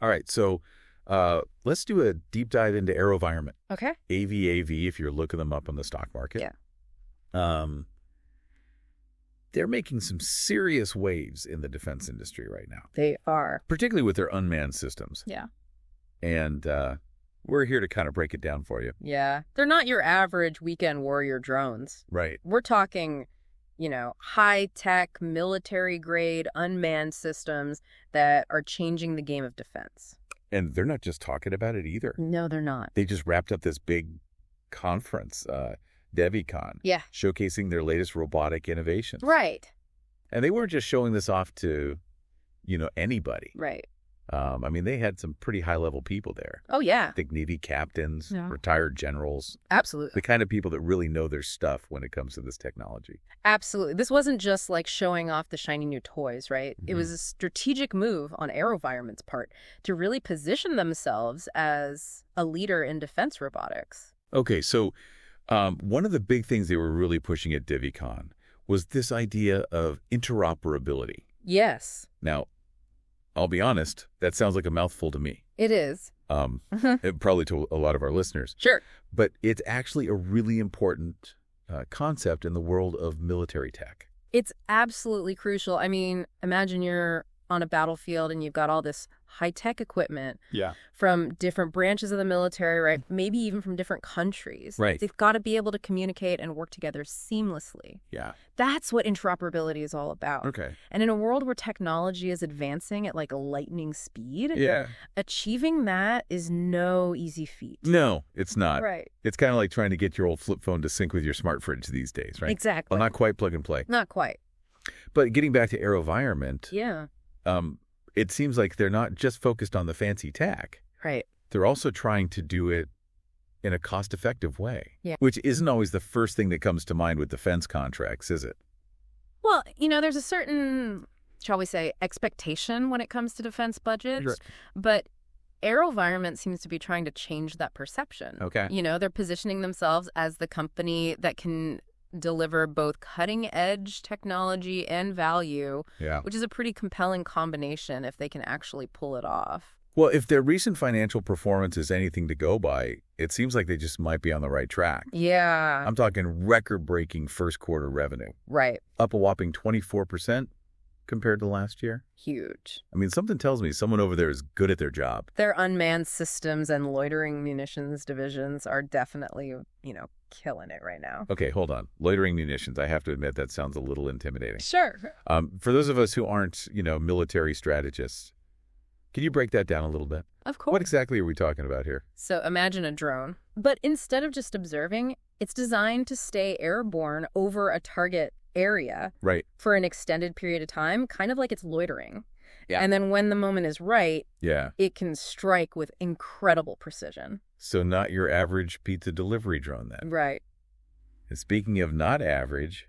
All right, so let's do a deep dive into AeroVironment. Okay. AVAV, if you're looking them up on the stock market. Yeah. They're making some serious waves in the defense industry right now, They are. particularly with their unmanned systems. Yeah. And we're here to kind of break it down for you. Yeah. They're not your average weekend warrior drones. Right. We're talking, high-tech, military-grade, unmanned systems that are changing the game of defense. And they're not just talking about it either. No, they're not. They just wrapped up this big conference, DeviCon, Yeah. showcasing their latest robotic innovations. Right. And they weren't just showing this off to, anybody. Right. I mean, they had some pretty high-level people there. Oh, yeah. I think Navy captains, Yeah. retired generals, Absolutely. the kind of people that really know their stuff when it comes to this technology. Absolutely. This wasn't just like showing off the shiny new toys, right? It was a strategic move on AeroVironment's part to really position themselves as a leader in defense robotics. Okay, so one of the big things they were really pushing at DeviCon was this idea of interoperability. Yes, Now, I'll be honest, that sounds like a mouthful to me. it is. Probably to a lot of our listeners. Sure. But it's actually a really important concept in the world of military tech. It's absolutely crucial. I mean, imagine you're on a battlefield and you've got all this high-tech equipment Yeah. from different branches of the military, right? Maybe even from different countries. Right. They've got to be able to communicate and work together seamlessly. Yeah. That's what interoperability is all about. Okay. And in a world where technology is advancing at like a lightning speed, Yeah. achieving that is no easy feat. No, it's not. Right. It's kind of like trying to get your old flip phone to sync with your smart fridge these days, right? Exactly. Well, not quite plug and play. Not quite. But getting back to AeroVironment, Yeah. it seems like they're not just focused on the fancy tech. Right. They're also trying to do it in a cost-effective way, Yeah. which isn't always the first thing that comes to mind with defense contracts, is it? Well, there's a certain, shall we say, expectation when it comes to defense budgets. Sure. But AeroVironment seems to be trying to change that perception. Okay. They're positioning themselves as the company that can deliver both cutting-edge technology and value, Yeah. which is a pretty compelling combination if they can actually pull it off. Well, if their recent financial performance is anything to go by, it seems like they just might be on the right track. Yeah. I'm talking record-breaking first quarter revenue, Right. up a whopping 24% compared to last year. Huge. I mean, something tells me someone over there is good at their job. Their unmanned systems and loitering munitions divisions are definitely, killing it right now. Okay, hold on. Loitering munitions, I have to admit that sounds a little intimidating. Sure. For those of us who aren't, military strategists, can you break that down a little bit? Of course. What exactly are we talking about here? So imagine a drone. But instead of just observing, it's designed to stay airborne over a target area Right. for an extended period of time, kind of like it's loitering. Yeah. And then when the moment is right, Yeah. it can strike with incredible precision. So not your average pizza delivery drone then. Right. And speaking of not average,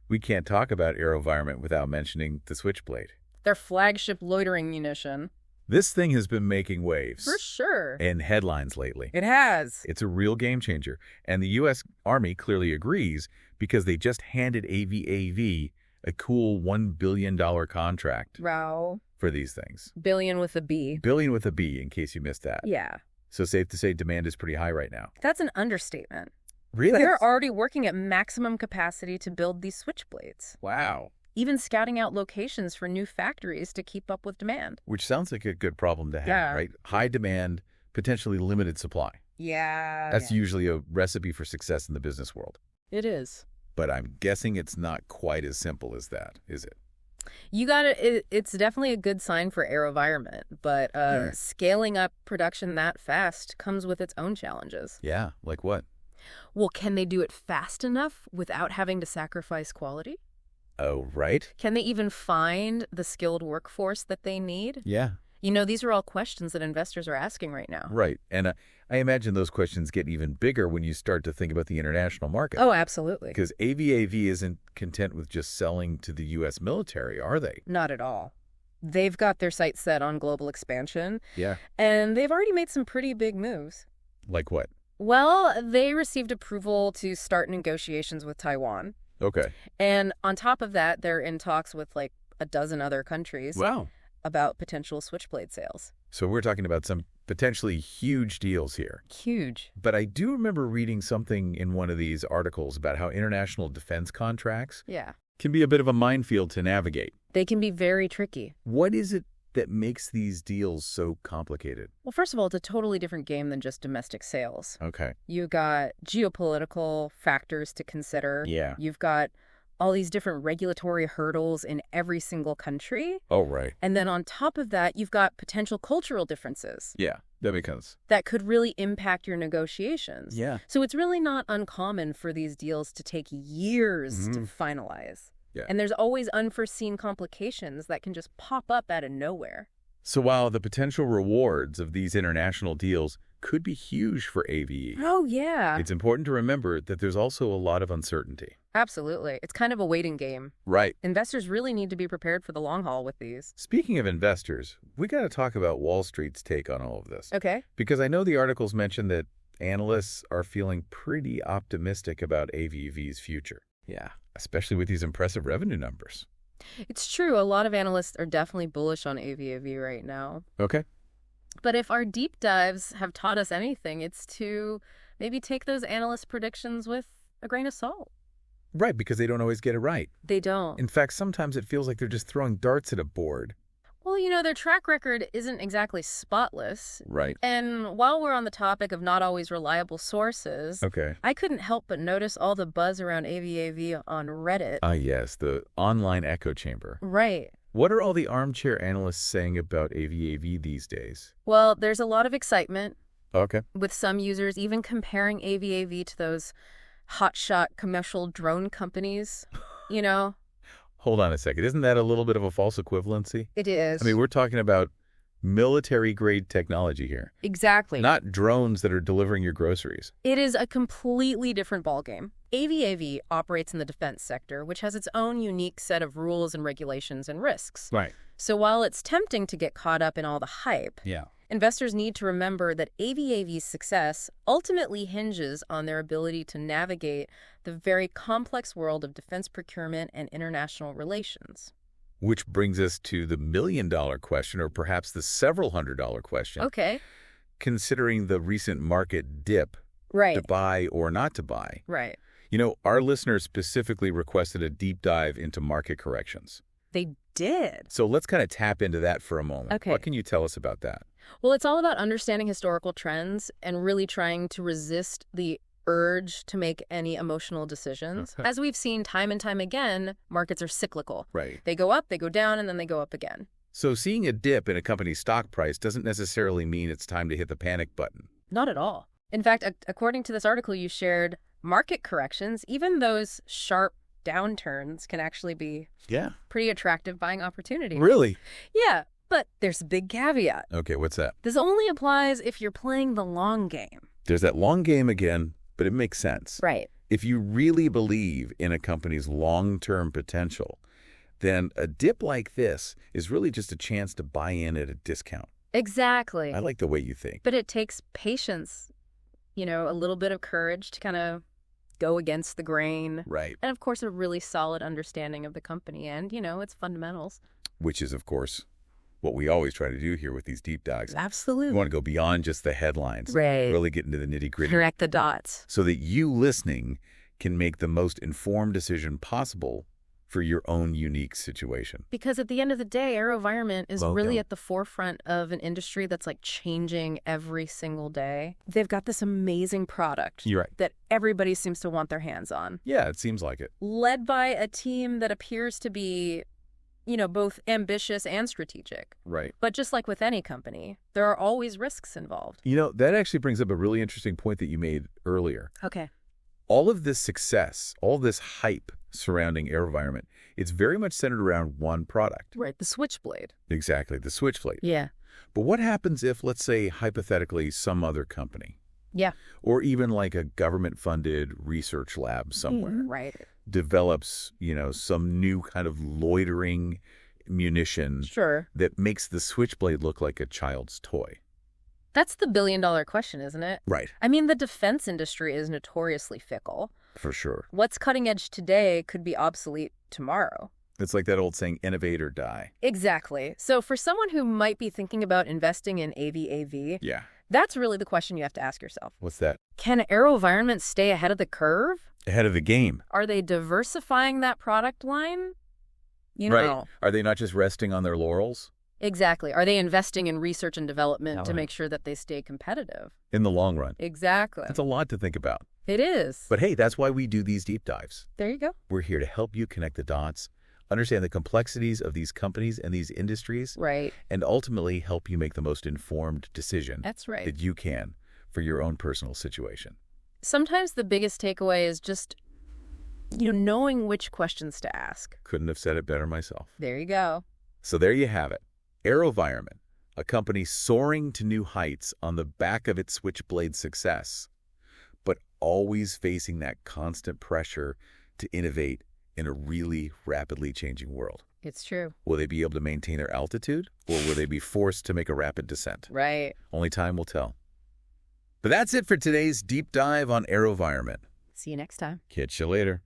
we can't talk about AeroVironment without mentioning the Switchblade. Their flagship loitering munition. This thing has been making waves For sure. and headlines lately. It has. It's a real game changer. And the U.S. Army clearly agrees because they just handed AVAV a cool $1 billion contract Wow. for these things. Billion with a B. Billion with a B, in case you missed that. Yeah. So safe to say demand is pretty high right now. That's an understatement. Really? They're already working at maximum capacity to build these switchblades, Wow. even scouting out locations for new factories to keep up with demand. Which sounds like a good problem to have, Yeah. right? High demand, potentially limited supply. Yeah. That's usually a recipe for success in the business world. It is. But I'm guessing it's not quite as simple as that, is it? You got it. It's definitely a good sign for AeroVironment, but scaling up production that fast comes with its own challenges. Yeah, like what? Well, can they do it fast enough without having to sacrifice quality? Oh, right? Can they even find the skilled workforce that they need? Yeah, These are all questions that investors are asking right now. right. And I imagine those questions get even bigger when you start to think about the international market. Oh, absolutely. Because AVAV isn't content with just selling to the U.S. military, are they? Not at all. They've got their sights set on global expansion, Yeah. and they've already made some pretty big moves. Like what? Well, they received approval to start negotiations with Taiwan. Okay. And on top of that, they're in talks with like a dozen other countries Wow. about potential switchblade sales. So we're talking about some potentially huge deals here. Huge. But I do remember reading something in one of these articles about how international defense contracts Yeah. can be a bit of a minefield to navigate. They can be very tricky. What is it that makes these deals so complicated? Well, first of all, it's a totally different game than just domestic sales. Okay. You got geopolitical factors to consider. Yeah. You've got all these different regulatory hurdles in every single country. Oh, right. And then on top of that, you've got potential cultural differences Yeah, that makes sense. that could really impact your negotiations. Yeah. So it's really not uncommon for these deals to take years to Mhm. finalize. Yeah. And there's always unforeseen complications that can just pop up out of nowhere. So while the potential rewards of these international deals could be huge for AVE, Oh, yeah. it's important to remember that there's also a lot of uncertainty. Absolutely. It's kind of a waiting game. Right. Investors really need to be prepared for the long haul with these. Speaking of investors, we got to talk about Wall Street's take on all of this. Okay. Because I know the articles mention that analysts are feeling pretty optimistic about AVV's future. Yeah. Especially with these impressive revenue numbers. It's true. A lot of analysts are definitely bullish on AVAV right now. Okay. But if our deep dives have taught us anything, it's to maybe take those analyst predictions with a grain of salt. Right, because they don't always get it right. They don't. In fact, sometimes it feels like they're just throwing darts at a board. Well, their track record isn't exactly spotless. Right. And while we're on the topic of not always reliable sources, Okay. I couldn't help but notice all the buzz around AVAV on Reddit. Ah, yes, the online echo chamber. Right. What are all the armchair analysts saying about AVAV these days? Well, there's a lot of excitement, Okay. with some users even comparing AVAV to those hotshot commercial drone companies, Hold on a second. Isn't that a little bit of a false equivalency? It is. I mean, we're talking about military-grade technology here, Exactly. not drones that are delivering your groceries. It is a completely different ballgame. AVAV operates in the defense sector, which has its own unique set of rules and regulations and risks. Right. So while it's tempting to get caught up in all the hype, Yeah. investors need to remember that AVAV's success ultimately hinges on their ability to navigate the very complex world of defense procurement and international relations. Which brings us to the million-dollar question, or perhaps the several $100 question. Okay. Considering the recent market dip, Right. to buy or not to buy. Right. Our listeners specifically requested a deep dive into market corrections. They did. So let's kind of tap into that for a moment. Okay. What can you tell us about that? Well, it's all about understanding historical trends and really trying to resist the urge to make any emotional decisions. As we've seen time and time again, markets are cyclical. Right. They go up, they go down, and then they go up again. So seeing a dip in a company's stock price doesn't necessarily mean it's time to hit the panic button. Not at all. In fact, according to this article you shared, market corrections, even those sharp downturns, can actually be pretty attractive buying opportunities. Really? Yeah, but there's a big caveat. Okay, what's that? This only applies if you're playing the long game. There's that long game again, but it makes sense. Right. If you really believe in a company's long-term potential, then a dip like this is really just a chance to buy in at a discount. Exactly. I like the way you think. But it takes patience, a little bit of courage to kind of go against the grain. Right. And, of course, a really solid understanding of the company and, its fundamentals. Which is, of course, what we always try to do here with these deep dives. Absolutely. You want to go beyond just the headlines. Right. Really get into the nitty-gritty. Correct the dots. So that you listening can make the most informed decision possible for your own unique situation. Because at the end of the day, AeroVironment is Welcome. really at the forefront of an industry that's changing every single day. They've got this amazing product You're right. that everybody seems to want their hands on, Yeah, it seems like it. led by a team that appears to be, both ambitious and strategic. Right. But just like with any company, there are always risks involved. That actually brings up a really interesting point that you made earlier. Okay. All of this success, all this hype surrounding AeroVironment, it's very much centered around one product. Right, the Switchblade. Exactly, the Switchblade. Yeah. But what happens if, let's say, hypothetically, some other company, Yeah. or even like a government-funded research lab somewhere, Right. develops, some new kind of loitering munition Sure. that makes the Switchblade look like a child's toy? That's the billion-dollar question, isn't it? Right. I mean, the defense industry is notoriously fickle. For sure. What's cutting edge today could be obsolete tomorrow. It's like that old saying, innovate or die. Exactly. So for someone who might be thinking about investing in AVAV, Yeah. that's really the question you have to ask yourself. What's that? Can AeroVironment stay ahead of the curve? Ahead of the game. Are they diversifying that product line? You Right. know. Are they not just resting on their laurels? Exactly. Are they investing in research and development to make sure that they stay competitive? In the long run. Exactly. That's a lot to think about. It is. But hey, that's why we do these deep dives. There you go. We're here to help you connect the dots, understand the complexities of these companies and these industries, Right. and ultimately help you make the most informed decision That's right. that you can for your own personal situation. Sometimes the biggest takeaway is just, knowing which questions to ask. Couldn't have said it better myself. There you go. So there you have it. AeroVironment, a company soaring to new heights on the back of its Switchblade success, but always facing that constant pressure to innovate in a really rapidly changing world. It's true. Will they be able to maintain their altitude, or will they be forced to make a rapid descent? Right. Only time will tell. But that's it for today's deep dive on AeroVironment. See you next time. Catch you later.